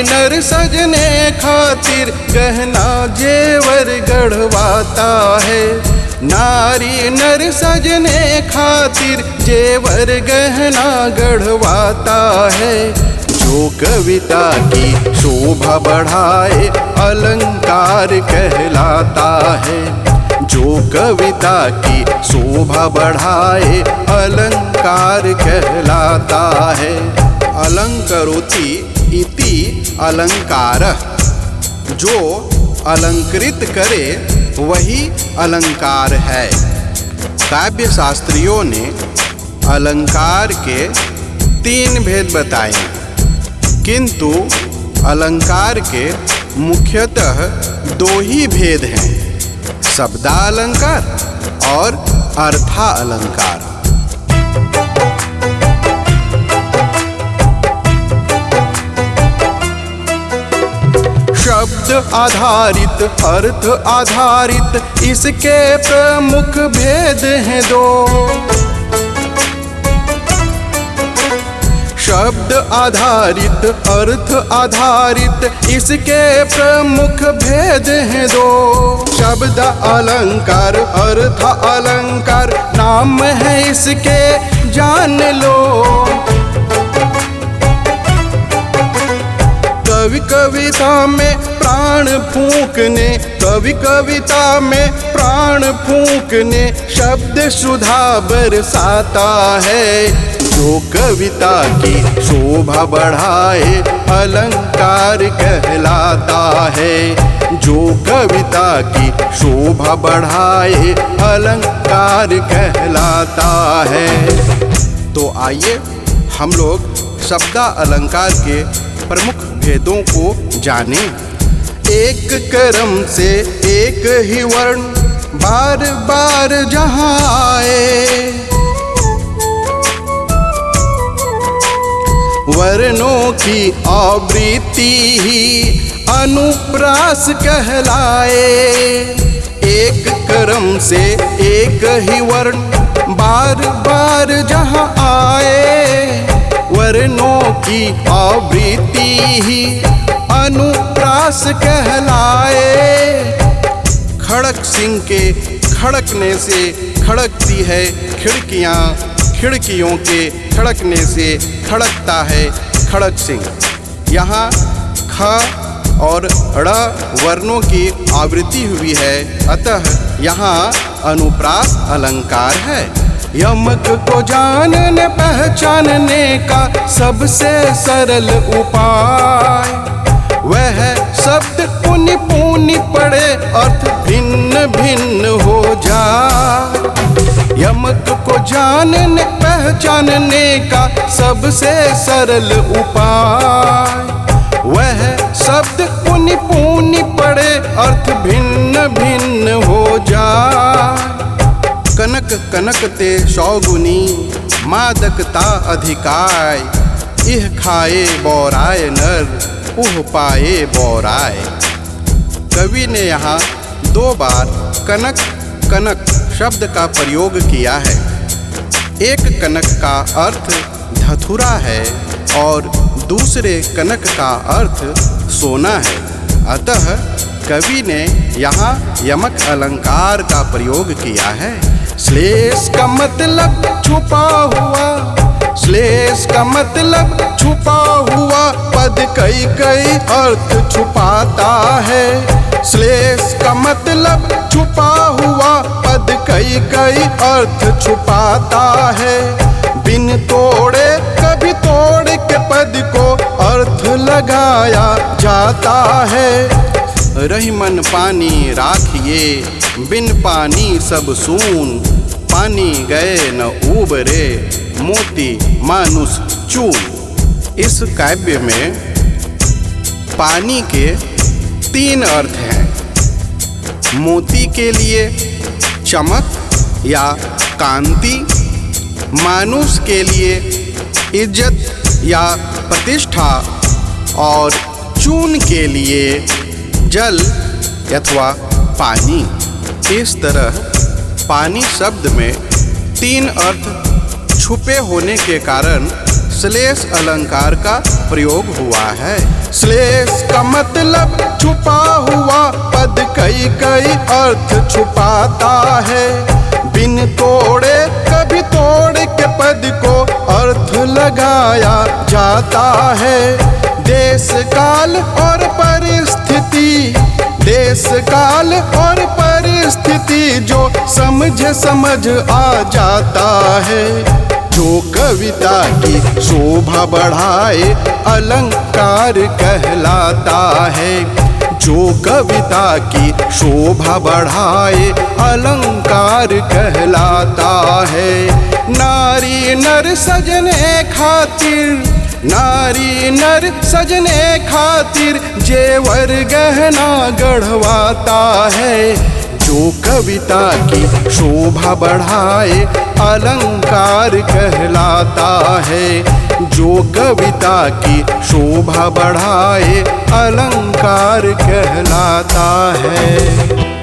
नर सजने खातिर गहना जेवर गढ़वाता है। नारी नर सजने खातिर जेवर गहना गढ़वाता है। जो कविता की शोभा बढ़ाए अलंकार कहलाता है। जो कविता की शोभा बढ़ाए अलंकार कहलाता है। अलंकरोति इति अलंकारः, जो अलंकृत करे वही अलंकार है। काव्य शास्त्रियों ने अलंकार के 3 भेद बताए, किंतु अलंकार के मुख्यतः 2 ही भेद हैं, शब्दालंकार और अर्थालंकार। शब्द आधारित अर्थ आधारित इसके प्रमुख भेद हैं 2। शब्द आधारित अर्थ आधारित इसके प्रमुख भेद हैं 2। शब्द अलंकार अर्थ अलंकार नाम है इसके जान लो। कवि कविता में प्राण फूंकने, कवि कविता में प्राण फूंकने शब्द सुधा बरसाता है। जो कविता की शोभा बढ़ाए अलंकार कहलाता है। जो कविता की शोभा बढ़ाए अलंकार कहलाता है। तो आइए हम लोग शब्दा अलंकार के प्रमुख भेदों को जानें। एक कर्म से एक ही वर्ण बार बार जहाँ आए, वर्णों की आवृत्ति ही अनुप्रास कहलाए। एक कर्म से एक ही वर्ण बार बार जहाँ आए, वर्णों की आवृत्ति ही अनुप्रास कहलाए। खड़क सिंह के खड़कने से खड़कती है खिड़कियाँ, खिड़कियों के खड़कने से खड़कता है खड़क सिंह। यहाँ ख और ड़ वर्णों की आवृत्ति हुई है, अतः यहाँ अनुप्रास अलंकार है। यमक को जानने पहचानने का सबसे सरल उपाय, वह शब्द पुनि पुनि पढ़े अर्थ भिन्न भिन्न हो जाए। यमक को जानने पहचानने का सबसे सरल उपाय, वह शब्द पुनि पुनि पढ़े अर्थ भिन्न भिन्न हो जाए। कनक कनकते सौगुनी मादकता अधिकाय, इह खाए बौराय नर उह पाए बौराय। कवि ने यहाँ 2 बार कनक कनक शब्द का प्रयोग किया है। एक कनक का अर्थ धतुरा है और दूसरे कनक का अर्थ सोना है, अतः कवि ने यहाँ यमक अलंकार का प्रयोग किया है। श्लेष का मतलब छुपा हुआ, श्लेष का मतलब छुपा हुआ पद कई कई अर्थ छुपाता है। श्लेष का मतलब छुपा हुआ पद कई कई अर्थ छुपाता है। बिन तोड़े कभी तोड़ के पद को अर्थ लगाया जाता है। रही मन पानी राखिए, बिन पानी सब सून, पानी गए न उबरे, मोती मानुष चून। इस काव्य में पानी के 3 अर्थ हैं। मोती के लिए चमक या कांति, मानुष के लिए इज्जत या प्रतिष्ठा और चून के लिए जल अथवा पानी। इस तरह पानी शब्द में 3 अर्थ छुपे होने के कारण श्लेष अलंकार का प्रयोग हुआ है। श्लेष का मतलब छुपा हुआ पद कई कई अर्थ छुपाता है। बिन तोड़े कभी तोड़ के पद को अर्थ लगाया जाता है। देश काल और परिस्थिति, देश काल और परिस्थिति जो समझ आ जाता है। जो कविता की शोभा बढ़ाए अलंकार कहलाता है। जो कविता की शोभा बढ़ाए अलंकार कहलाता है। नारी नर सजने खातिर, नारी नर सजने खातिर जेवर गहना गढ़वाता है। जो कविता की शोभा बढ़ाए अलंकार कहलाता है। जो कविता की शोभा बढ़ाए अलंकार कहलाता है।